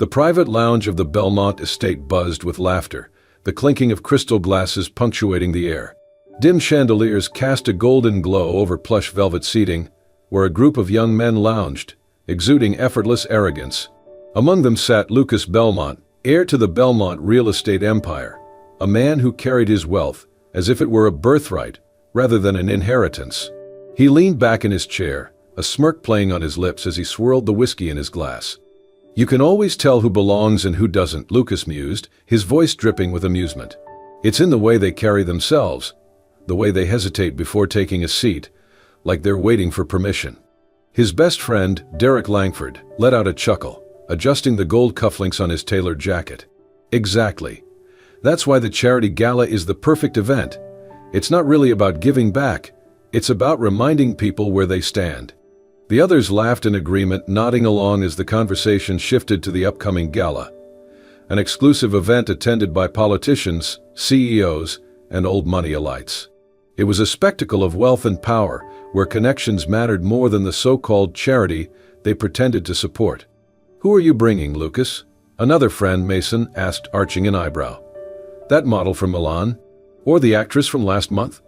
The private lounge of the Belmont estate buzzed with laughter, the clinking of crystal glasses punctuating the air. Dim chandeliers cast a golden glow over plush velvet seating, where a group of young men lounged, exuding effortless arrogance. Among them sat Lucas Belmont, heir to the Belmont real estate empire, a man who carried his wealth as if it were a birthright rather than an inheritance. He leaned back in his chair, a smirk playing on his lips as he swirled the whiskey in his glass. "You can always tell who belongs and who doesn't," Lucas mused, his voice dripping with amusement. "It's in the way they carry themselves, the way they hesitate before taking a seat, like they're waiting for permission." His best friend, Derek Langford, let out a chuckle, adjusting the gold cufflinks on his tailored jacket. "Exactly. That's why the charity gala is the perfect event. It's not really about giving back, it's about reminding people where they stand." The others laughed in agreement, nodding along as the conversation shifted to the upcoming gala, an exclusive event attended by politicians, CEOs, and old money elites. It was a spectacle of wealth and power, where connections mattered more than the so-called charity they pretended to support. "Who are you bringing, Lucas?" another friend, Mason, asked, arching an eyebrow. "That model from Milan? Or the actress from last month?"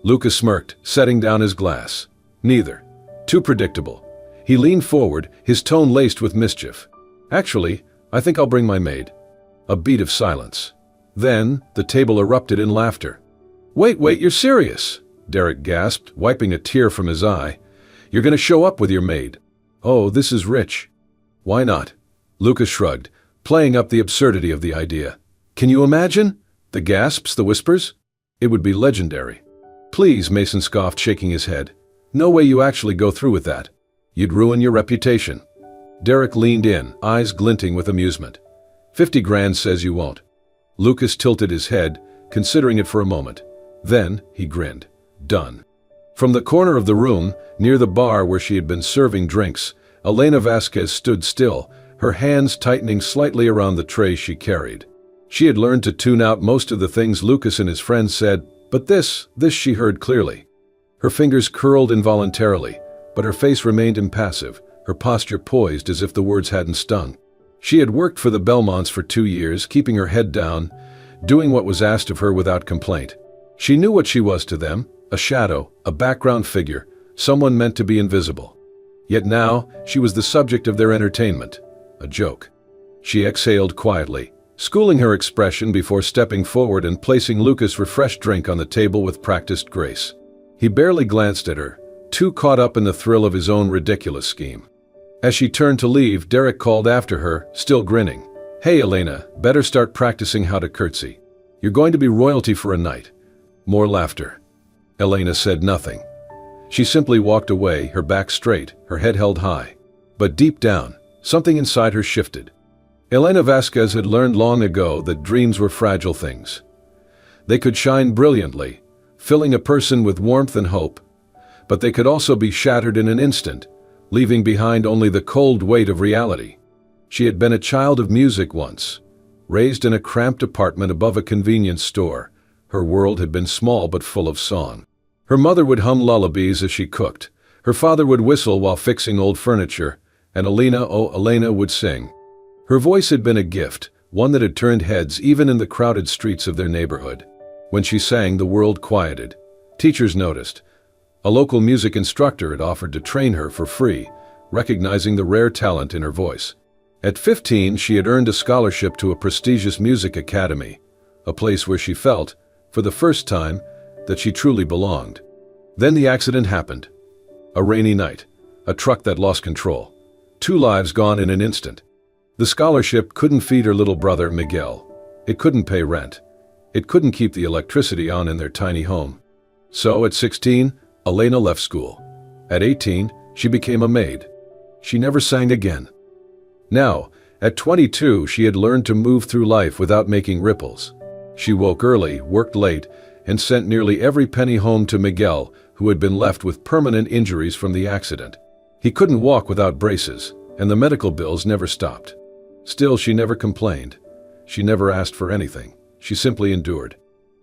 Lucas smirked, setting down his glass. "Neither. Too predictable." He leaned forward, his tone laced with mischief. "Actually, I think I'll bring my maid." A beat of silence. Then, the table erupted in laughter. Wait, you're serious?" Derek gasped, wiping a tear from his eye. "You're going to show up with your maid?" "Oh, this is rich." "Why not?" Lucas shrugged, playing up the absurdity of the idea. "Can you imagine? The gasps, the whispers? It would be legendary." "Please," Mason scoffed, shaking his head. "No way you actually go through with that. You'd ruin your reputation." Derek leaned in, eyes glinting with amusement. 50 grand says you won't." Lucas tilted his head, considering it for a moment. Then, he grinned. "Done." From the corner of the room, near the bar where she had been serving drinks, Elena Vasquez stood still, her hands tightening slightly around the tray she carried. She had learned to tune out most of the things Lucas and his friends said, but this she heard clearly. Her fingers curled involuntarily, but her face remained impassive, her posture poised as if the words hadn't stung. She had worked for the Belmonts for 2 years, keeping her head down, doing what was asked of her without complaint. She knew what she was to them, a shadow, a background figure, someone meant to be invisible. Yet now, she was the subject of their entertainment, a joke. She exhaled quietly, schooling her expression before stepping forward and placing Lucas' refreshed drink on the table with practiced grace. He barely glanced at her, too caught up in the thrill of his own ridiculous scheme. As she turned to leave, Derek called after her, still grinning. "Hey, Elena, better start practicing how to curtsy. You're going to be royalty for a night." More laughter. Elena said nothing. She simply walked away, her back straight, her head held high. But deep down, something inside her shifted. Elena Vasquez had learned long ago that dreams were fragile things. They could shine brilliantly, filling a person with warmth and hope, but they could also be shattered in an instant, leaving behind only the cold weight of reality. She had been a child of music once, raised in a cramped apartment above a convenience store. Her world had been small but full of song. Her mother would hum lullabies as she cooked, her father would whistle while fixing old furniture, and Elena would sing. Her voice had been a gift, one that had turned heads even in the crowded streets of their neighborhood. When she sang, the world quieted. Teachers noticed. A local music instructor had offered to train her for free, recognizing the rare talent in her voice. At 15, she had earned a scholarship to a prestigious music academy, a place where she felt, for the first time, that she truly belonged. Then the accident happened. A rainy night, a truck that lost control. 2 lives gone in an instant. The scholarship couldn't feed her little brother, Miguel. It couldn't pay rent. It couldn't keep the electricity on in their tiny home. So, at 16, Elena left school. At 18, she became a maid. She never sang again. Now, at 22, she had learned to move through life without making ripples. She woke early, worked late, and sent nearly every penny home to Miguel, who had been left with permanent injuries from the accident. He couldn't walk without braces, and the medical bills never stopped. Still, she never complained. She never asked for anything. She simply endured.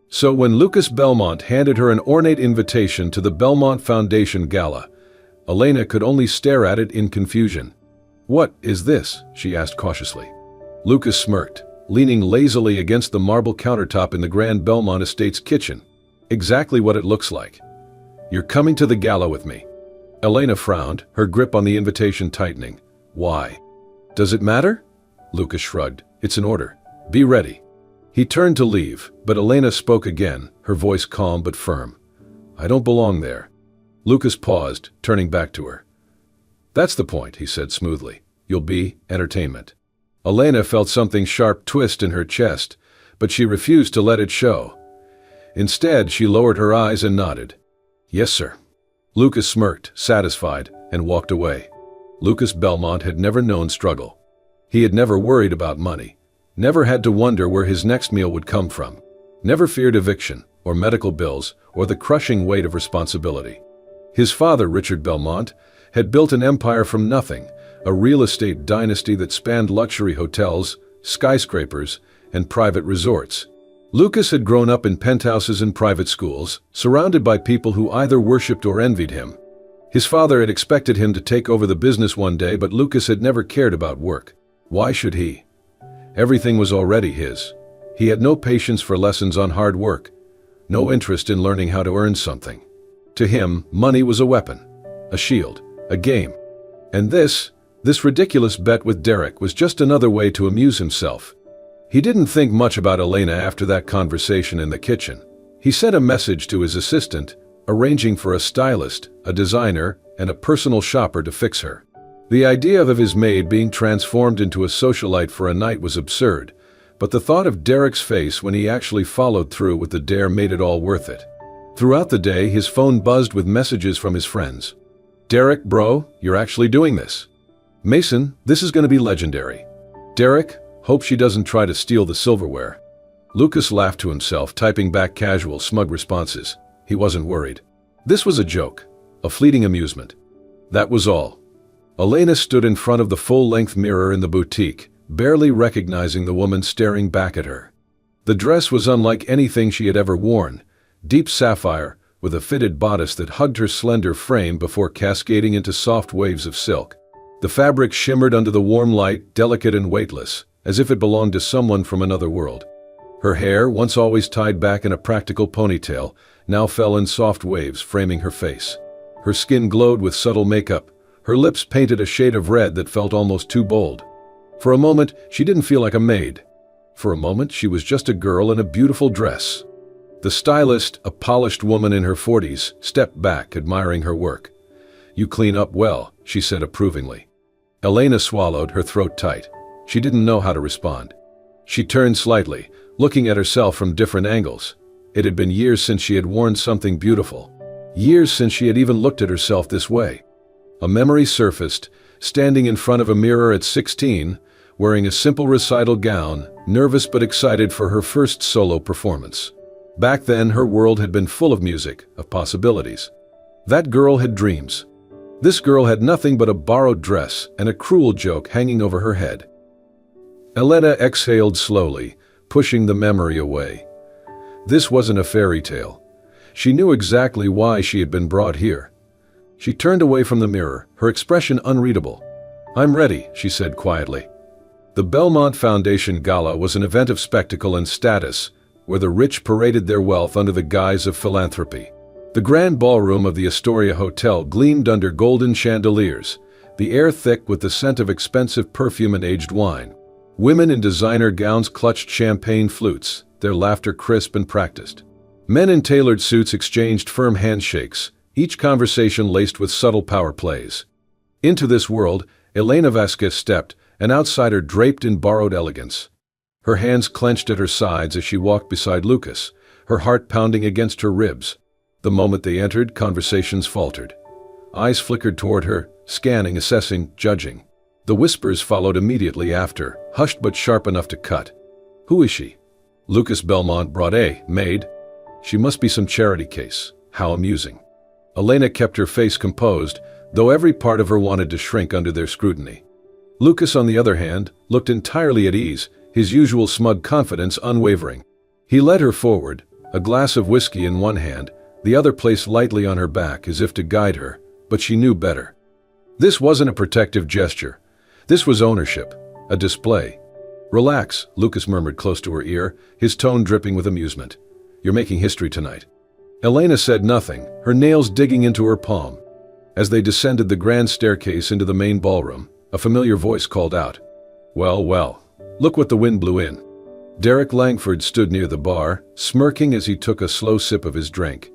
So when Lucas Belmont handed her an ornate invitation to the Belmont Foundation Gala, Elena could only stare at it in confusion. "What is this?" she asked cautiously. Lucas smirked, leaning lazily against the marble countertop in the Grand Belmont Estate's kitchen. Exactly what it looks like. You're coming to the gala with me. Elena frowned, her grip on the invitation tightening. Why? Does it matter? Lucas shrugged. It's an order. Be ready. He turned to leave, but Elena spoke again, her voice calm but firm. I don't belong there. Lucas paused, turning back to her. That's the point, he said smoothly. You'll be entertainment. Elena felt something sharp twist in her chest, but she refused to let it show. Instead, she lowered her eyes and nodded. Yes, sir. Lucas smirked, satisfied, and walked away. Lucas Belmont had never known struggle. He had never worried about money, never had to wonder where his next meal would come from, never feared eviction, or medical bills, or the crushing weight of responsibility. His father, Richard Belmont, had built an empire from nothing, a real estate dynasty that spanned luxury hotels, skyscrapers, and private resorts. Lucas had grown up in penthouses and private schools, surrounded by people who either worshipped or envied him. His father had expected him to take over the business one day, but Lucas had never cared about work. Why should he? Everything was already his. He had no patience for lessons on hard work, no interest in learning how to earn something. To him, money was a weapon, a shield, a game. And this ridiculous bet with Derek was just another way to amuse himself. He didn't think much about Elena after that conversation in the kitchen. He sent a message to his assistant, arranging for a stylist, a designer, and a personal shopper to fix her. The idea of his maid being transformed into a socialite for a night was absurd, but the thought of Derek's face when he actually followed through with the dare made it all worth it. Throughout the day, his phone buzzed with messages from his friends. Derek, bro, you're actually doing this. Mason, this is going to be legendary. Derek, hope she doesn't try to steal the silverware. Lucas laughed to himself, typing back casual, smug responses. He wasn't worried. This was a joke, a fleeting amusement. That was all. Elena stood in front of the full-length mirror in the boutique, barely recognizing the woman staring back at her. The dress was unlike anything she had ever worn, deep sapphire, with a fitted bodice that hugged her slender frame before cascading into soft waves of silk. The fabric shimmered under the warm light, delicate and weightless, as if it belonged to someone from another world. Her hair, once always tied back in a practical ponytail, now fell in soft waves, framing her face. Her skin glowed with subtle makeup, her lips painted a shade of red that felt almost too bold. For a moment, she didn't feel like a maid. For a moment, she was just a girl in a beautiful dress. The stylist, a polished woman in her 40s, stepped back, admiring her work. You clean up well, she said approvingly. Elena swallowed, her throat tight. She didn't know how to respond. She turned slightly, looking at herself from different angles. It had been years since she had worn something beautiful. Years since she had even looked at herself this way. A memory surfaced, standing in front of a mirror at 16, wearing a simple recital gown, nervous but excited for her first solo performance. Back then, her world had been full of music, of possibilities. That girl had dreams. This girl had nothing but a borrowed dress and a cruel joke hanging over her head. Elena exhaled slowly, pushing the memory away. This wasn't a fairy tale. She knew exactly why she had been brought here. She turned away from the mirror, her expression unreadable. I'm ready, she said quietly. The Belmont Foundation Gala was an event of spectacle and status, where the rich paraded their wealth under the guise of philanthropy. The grand ballroom of the Astoria Hotel gleamed under golden chandeliers, the air thick with the scent of expensive perfume and aged wine. Women in designer gowns clutched champagne flutes, their laughter crisp and practiced. Men in tailored suits exchanged firm handshakes, each conversation laced with subtle power plays. Into this world, Elena Vasquez stepped, an outsider draped in borrowed elegance. Her hands clenched at her sides as she walked beside Lucas, her heart pounding against her ribs. The moment they entered, conversations faltered. Eyes flickered toward her, scanning, assessing, judging. The whispers followed immediately after, hushed but sharp enough to cut. Who is she? Lucas Belmont brought a maid. She must be some charity case. How amusing. Elena kept her face composed, though every part of her wanted to shrink under their scrutiny. Lucas, on the other hand, looked entirely at ease, his usual smug confidence unwavering. He led her forward, a glass of whiskey in one hand, the other placed lightly on her back as if to guide her, but she knew better. This wasn't a protective gesture. This was ownership, a display. "Relax," Lucas murmured close to her ear, his tone dripping with amusement. "You're making history tonight." Elena said nothing, her nails digging into her palm. As they descended the grand staircase into the main ballroom, a familiar voice called out, "Well, well, look what the wind blew in." Derek Langford stood near the bar, smirking as he took a slow sip of his drink.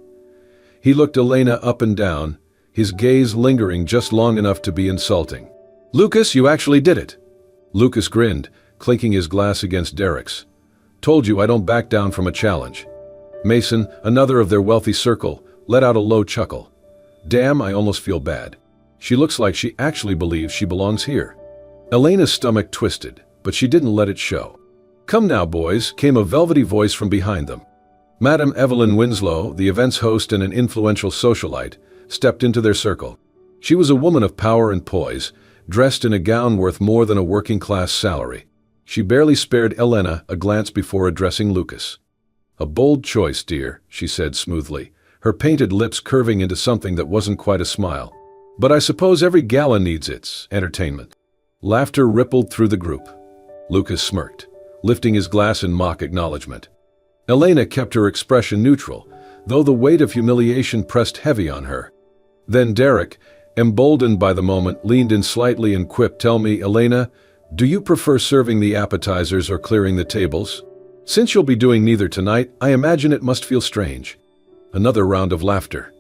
He looked Elena up and down, his gaze lingering just long enough to be insulting. "Lucas, you actually did it!" Lucas grinned, clinking his glass against Derek's. "Told you I don't back down from a challenge." Mason, another of their wealthy circle, let out a low chuckle. "Damn, I almost feel bad. She looks like she actually believes she belongs here." Elena's stomach twisted, but she didn't let it show. "Come now, boys," came a velvety voice from behind them. Madame Evelyn Winslow, the event's host and an influential socialite, stepped into their circle. She was a woman of power and poise, dressed in a gown worth more than a working-class salary. She barely spared Elena a glance before addressing Lucas. "A bold choice, dear," she said smoothly, her painted lips curving into something that wasn't quite a smile. "But I suppose every gala needs its entertainment." Laughter rippled through the group. Lucas smirked, lifting his glass in mock acknowledgement. Elena kept her expression neutral, though the weight of humiliation pressed heavy on her. Then Derek, emboldened by the moment, leaned in slightly and quipped, "Tell me, Elena, do you prefer serving the appetizers or clearing the tables? Since you'll be doing neither tonight, I imagine it must feel strange." Another round of laughter.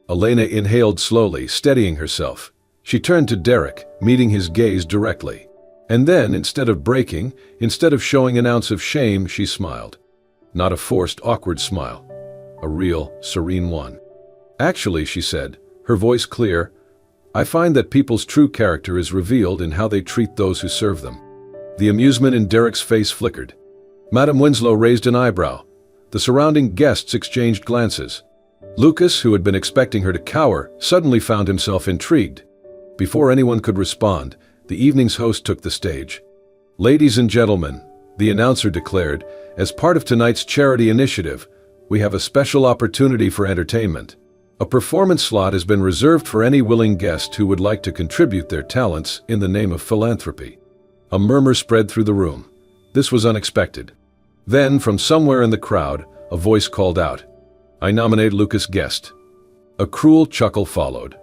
Elena inhaled slowly, steadying herself. She turned to Derek, meeting his gaze directly. And then, instead of showing an ounce of shame, she smiled. Not a forced, awkward smile. A real, serene one. "Actually," she said, her voice clear, "I find that people's true character is revealed in how they treat those who serve them." The amusement in Derek's face flickered. Madame Winslow raised an eyebrow. The surrounding guests exchanged glances. Lucas, who had been expecting her to cower, suddenly found himself intrigued. Before anyone could respond, the evening's host took the stage. "Ladies and gentlemen," the announcer declared, "as part of tonight's charity initiative, we have a special opportunity for entertainment. A performance slot has been reserved for any willing guest who would like to contribute their talents in the name of philanthropy." A murmur spread through the room. This was unexpected. Then, from somewhere in the crowd, a voice called out, "I nominate Lucas Guest." A cruel chuckle followed.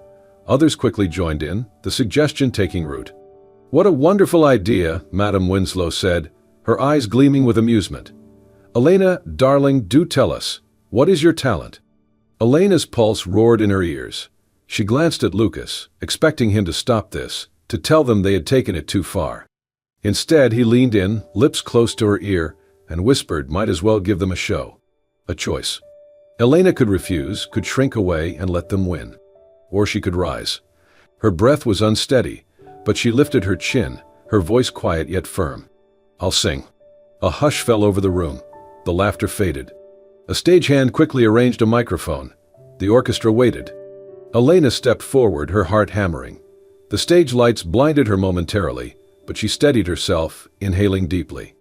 Others quickly joined in, the suggestion taking root. "What a wonderful idea," Madame Winslow said, her eyes gleaming with amusement. "Elena, darling, do tell us, what is your talent?" Elena's pulse roared in her ears. She glanced at Lucas, expecting him to stop this, to tell them they had taken it too far. Instead, he leaned in, lips close to her ear, and whispered, "Might as well give them a show." A choice. Elena could refuse, could shrink away and let them win. Or she could rise. Her breath was unsteady, but she lifted her chin, her voice quiet yet firm. "I'll sing." A hush fell over the room. The laughter faded. A stagehand quickly arranged a microphone. The orchestra waited. Elena stepped forward, her heart hammering. The stage lights blinded her momentarily, but she steadied herself, inhaling deeply.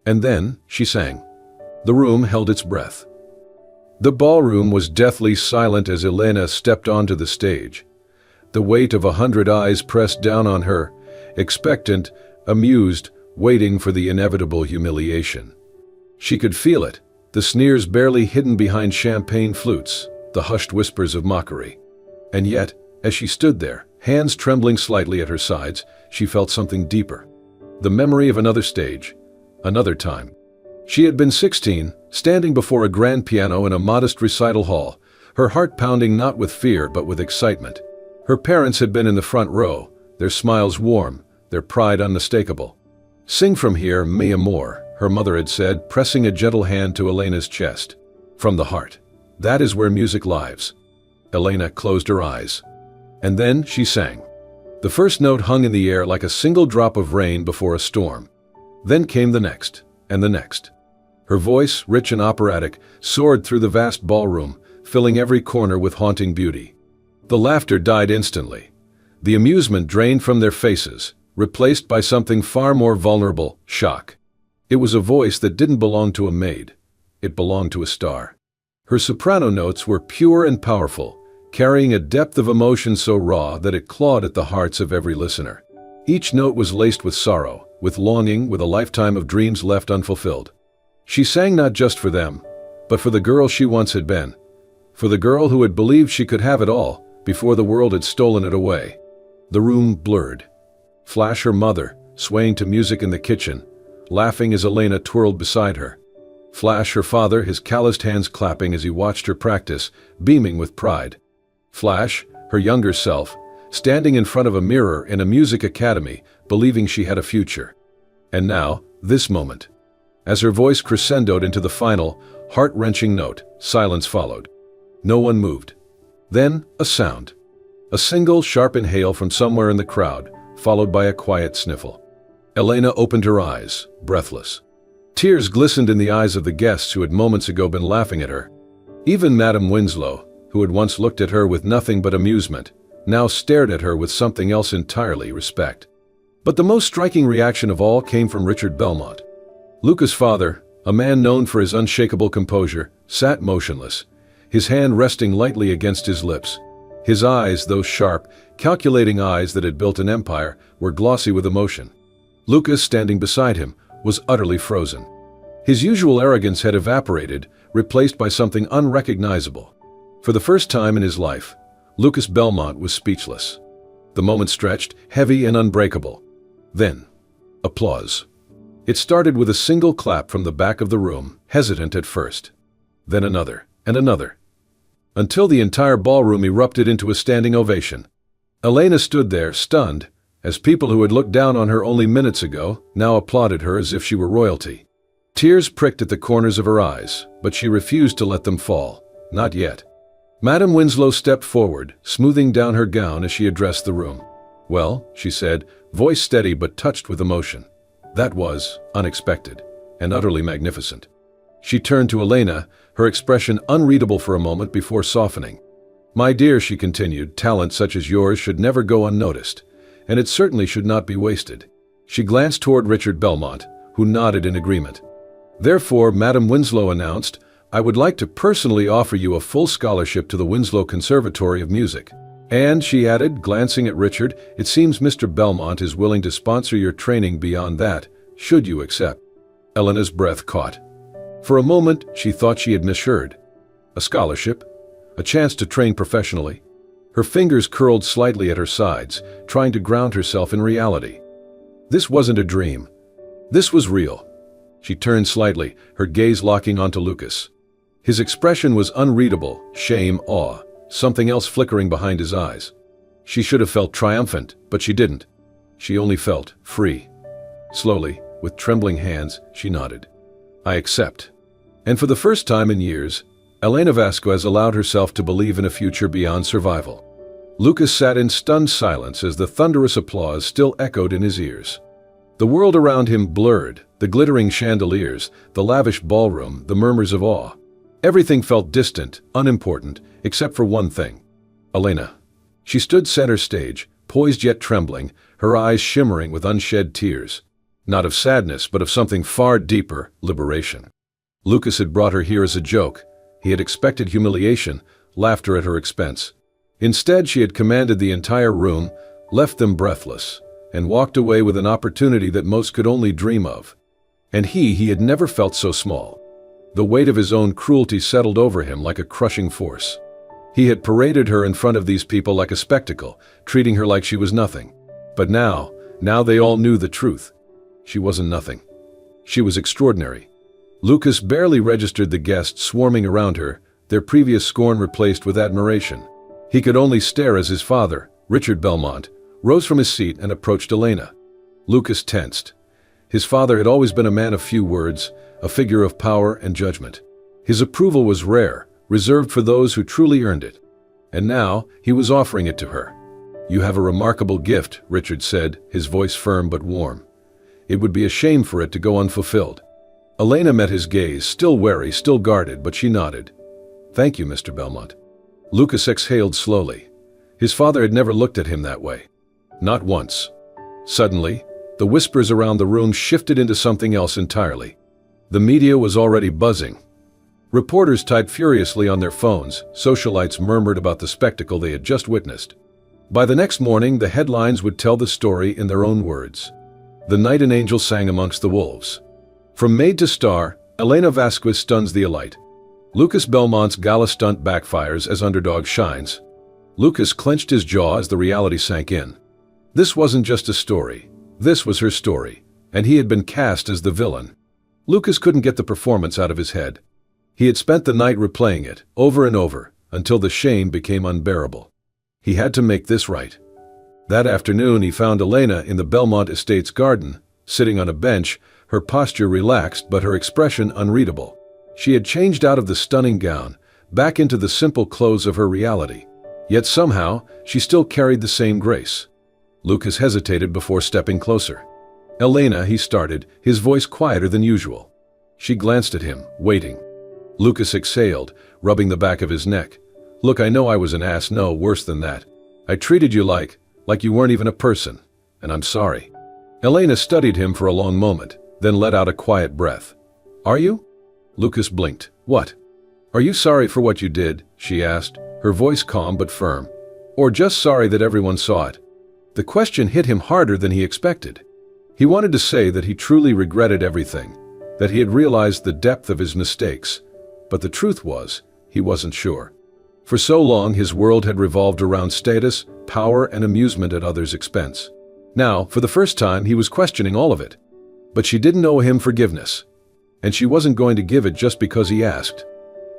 And then she sang. The room held its breath. The ballroom was deathly silent as Elena stepped onto the stage. The weight of 100 eyes pressed down on her, expectant, amused, waiting for the inevitable humiliation. She could feel it, the sneers barely hidden behind champagne flutes, the hushed whispers of mockery. And yet, as she stood there, hands trembling slightly at her sides, she felt something deeper. The memory of another stage, another time. She had been 16, standing before a grand piano in a modest recital hall, her heart pounding not with fear but with excitement. Her parents had been in the front row, their smiles warm, their pride unmistakable. "Sing from here, mi amor," her mother had said, pressing a gentle hand to Elena's chest. "From the heart. That is where music lives." Elena closed her eyes. And then she sang. The first note hung in the air like a single drop of rain before a storm. Then came the next, and the next. Her voice, rich and operatic, soared through the vast ballroom, filling every corner with haunting beauty. The laughter died instantly. The amusement drained from their faces, replaced by something far more vulnerable, shock. It was a voice that didn't belong to a maid. It belonged to a star. Her soprano notes were pure and powerful, carrying a depth of emotion so raw that it clawed at the hearts of every listener. Each note was laced with sorrow, with longing, with a lifetime of dreams left unfulfilled. She sang not just for them, but for the girl she once had been, for the girl who had believed she could have it all before the world had stolen it away. The room blurred. Flash, her mother, swaying to music in the kitchen, laughing as Elena twirled beside her. Flash, her father, his calloused hands clapping as he watched her practice, beaming with pride. Flash, her younger self, standing in front of a mirror in a music academy, believing she had a future. And now, this moment. As her voice crescendoed into the final, heart-wrenching note, silence followed. No one moved. Then, a sound. A single, sharp inhale from somewhere in the crowd, followed by a quiet sniffle. Elena opened her eyes, breathless. Tears glistened in the eyes of the guests who had moments ago been laughing at her. Even Madame Winslow, who had once looked at her with nothing but amusement, now stared at her with something else entirely, respect. But the most striking reaction of all came from Richard Belmont. Luca's father, a man known for his unshakable composure, sat motionless, his hand resting lightly against his lips. His eyes, those sharp, calculating eyes that had built an empire, were glossy with emotion. Lucas, standing beside him, was utterly frozen. His usual arrogance had evaporated, replaced by something unrecognizable. For the first time in his life, Lucas Belmont was speechless. The moment stretched, heavy and unbreakable. Then, applause. It started with a single clap from the back of the room, hesitant at first. Then another, and another, until the entire ballroom erupted into a standing ovation. Elena stood there, stunned, as people who had looked down on her only minutes ago now applauded her as if she were royalty. Tears pricked at the corners of her eyes, but she refused to let them fall. Not yet. Madame Winslow stepped forward, smoothing down her gown as she addressed the room. "Well," she said, voice steady but touched with emotion. "That was unexpected and utterly magnificent." She turned to Elena, her expression unreadable for a moment before softening. "My dear," she continued, "talent such as yours should never go unnoticed, and it certainly should not be wasted." She glanced toward Richard Belmont, who nodded in agreement. "Therefore," Madame Winslow announced, "I would like to personally offer you a full scholarship to the Winslow Conservatory of Music. And," she added, glancing at Richard, "it seems Mr. Belmont is willing to sponsor your training beyond that, should you accept." Elena's breath caught. For a moment, she thought she had misheard. A scholarship? A chance to train professionally? Her fingers curled slightly at her sides, trying to ground herself in reality. This wasn't a dream. This was real. She turned slightly, her gaze locking onto Lucas. His expression was unreadable, shame, awe, something else flickering behind his eyes. She should have felt triumphant, but she didn't. She only felt free. Slowly, with trembling hands, she nodded. "I accept." And for the first time in years, Elena Vasquez allowed herself to believe in a future beyond survival. Lucas sat in stunned silence as the thunderous applause still echoed in his ears. The world around him blurred, the glittering chandeliers, the lavish ballroom, the murmurs of awe. Everything felt distant, unimportant, except for one thing. Elena. She stood center stage, poised yet trembling, her eyes shimmering with unshed tears. Not of sadness, but of something far deeper, liberation. Lucas had brought her here as a joke. He had expected humiliation, laughter at her expense. Instead, she had commanded the entire room, left them breathless, and walked away with an opportunity that most could only dream of. And he had never felt so small. The weight of his own cruelty settled over him like a crushing force. He had paraded her in front of these people like a spectacle, treating her like she was nothing. But now they all knew the truth. She wasn't nothing. She was extraordinary. Lucas barely registered the guests swarming around her, their previous scorn replaced with admiration. He could only stare as his father, Richard Belmont, rose from his seat and approached Elena. Lucas tensed. His father had always been a man of few words, a figure of power and judgment. His approval was rare, reserved for those who truly earned it. And now, he was offering it to her. "You have a remarkable gift," Richard said, his voice firm but warm. "It would be a shame for it to go unfulfilled." Elena met his gaze, still wary, still guarded, but she nodded. "Thank you, Mr. Belmont." Lucas exhaled slowly. His father had never looked at him that way. Not once. Suddenly, the whispers around the room shifted into something else entirely. The media was already buzzing. Reporters typed furiously on their phones, socialites murmured about the spectacle they had just witnessed. By the next morning, the headlines would tell the story in their own words. The night an angel sang amongst the wolves. From maid to star, Elena Vasquez stuns the elite. Lucas Belmont's Gala stunt backfires as underdog shines. Lucas clenched his jaw as the reality sank in. This wasn't just a story. This was her story, and he had been cast as the villain. Lucas couldn't get the performance out of his head. He had spent the night replaying it, over and over, until the shame became unbearable. He had to make this right. That afternoon he found Elena in the Belmont Estate's garden, sitting on a bench, her posture relaxed but her expression unreadable. She had changed out of the stunning gown, back into the simple clothes of her reality. Yet somehow, she still carried the same grace. Lucas hesitated before stepping closer. "Elena," he started, his voice quieter than usual. She glanced at him, waiting. Lucas exhaled, rubbing the back of his neck. "Look, I know I was an ass, no, worse than that. I treated you like you weren't even a person, and I'm sorry." Elena studied him for a long moment, then let out a quiet breath. "Are you?" Lucas blinked. "What? Are you sorry for what you did?" she asked, her voice calm but firm. "Or just sorry that everyone saw it?" The question hit him harder than he expected. He wanted to say that he truly regretted everything, that he had realized the depth of his mistakes, but the truth was, he wasn't sure. For so long his world had revolved around status, power, and amusement at others' expense. Now, for the first time, he was questioning all of it. But she didn't owe him forgiveness, and she wasn't going to give it just because he asked.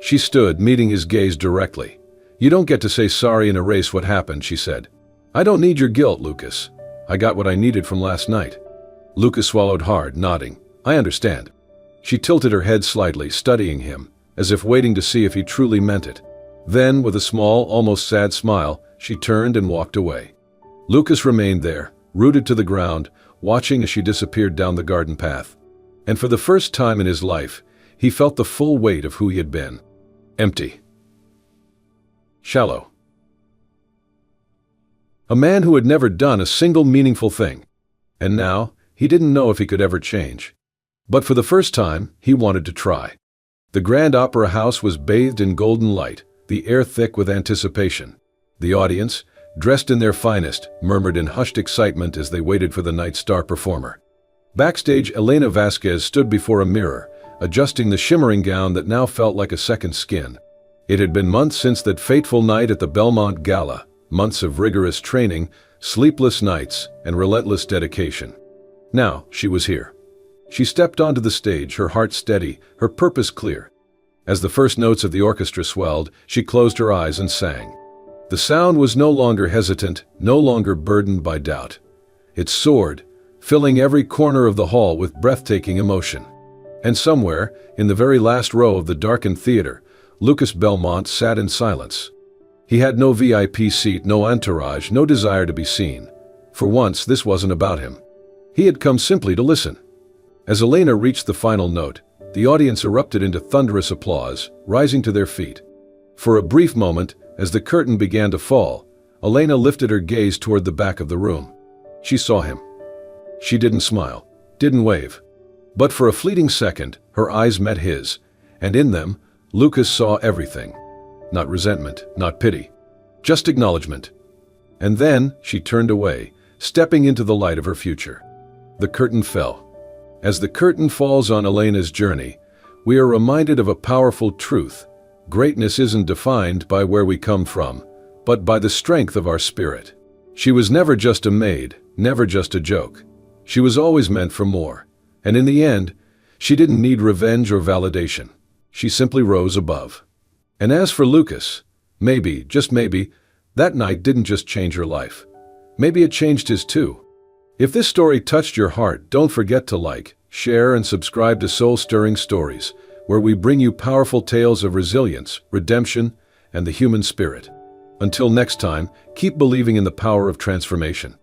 She stood, meeting his gaze directly. "You don't get to say sorry and erase what happened," she said. "I don't need your guilt, Lucas. I got what I needed from last night." Lucas swallowed hard, nodding. "I understand." She tilted her head slightly, studying him, as if waiting to see if he truly meant it. Then, with a small, almost sad smile, she turned and walked away. Lucas remained there, rooted to the ground, watching as she disappeared down the garden path. And for the first time in his life, he felt the full weight of who he had been. Empty. Shallow. A man who had never done a single meaningful thing. And now, he didn't know if he could ever change. But for the first time, he wanted to try. The Grand Opera House was bathed in golden light, the air thick with anticipation. The audience, dressed in their finest, murmured in hushed excitement as they waited for the night's star performer. Backstage, Elena Vasquez stood before a mirror, adjusting the shimmering gown that now felt like a second skin. It had been months since that fateful night at the Belmont Gala, months of rigorous training, sleepless nights, and relentless dedication. Now, she was here. She stepped onto the stage, her heart steady, her purpose clear. As the first notes of the orchestra swelled, she closed her eyes and sang. The sound was no longer hesitant, no longer burdened by doubt. It soared, filling every corner of the hall with breathtaking emotion. And somewhere, in the very last row of the darkened theater, Lucas Belmont sat in silence. He had no VIP seat, no entourage, no desire to be seen. For once, this wasn't about him. He had come simply to listen. As Elena reached the final note, the audience erupted into thunderous applause, rising to their feet. For a brief moment, as the curtain began to fall, Elena lifted her gaze toward the back of the room. She saw him. She didn't smile, didn't wave. But for a fleeting second, her eyes met his, and in them, Lucas saw everything. Not resentment, not pity, just acknowledgement. And then she turned away, stepping into the light of her future. The curtain fell. As the curtain falls on Elena's journey, we are reminded of a powerful truth. Greatness isn't defined by where we come from, but by the strength of our spirit. She was never just a maid, never just a joke. She was always meant for more. And in the end, she didn't need revenge or validation. She simply rose above. And as for Lucas, maybe, just maybe, that night didn't just change her life. Maybe it changed his too. If this story touched your heart, don't forget to like, share, and subscribe to Soul-Stirring Stories, where we bring you powerful tales of resilience, redemption, and the human spirit. Until next time, keep believing in the power of transformation.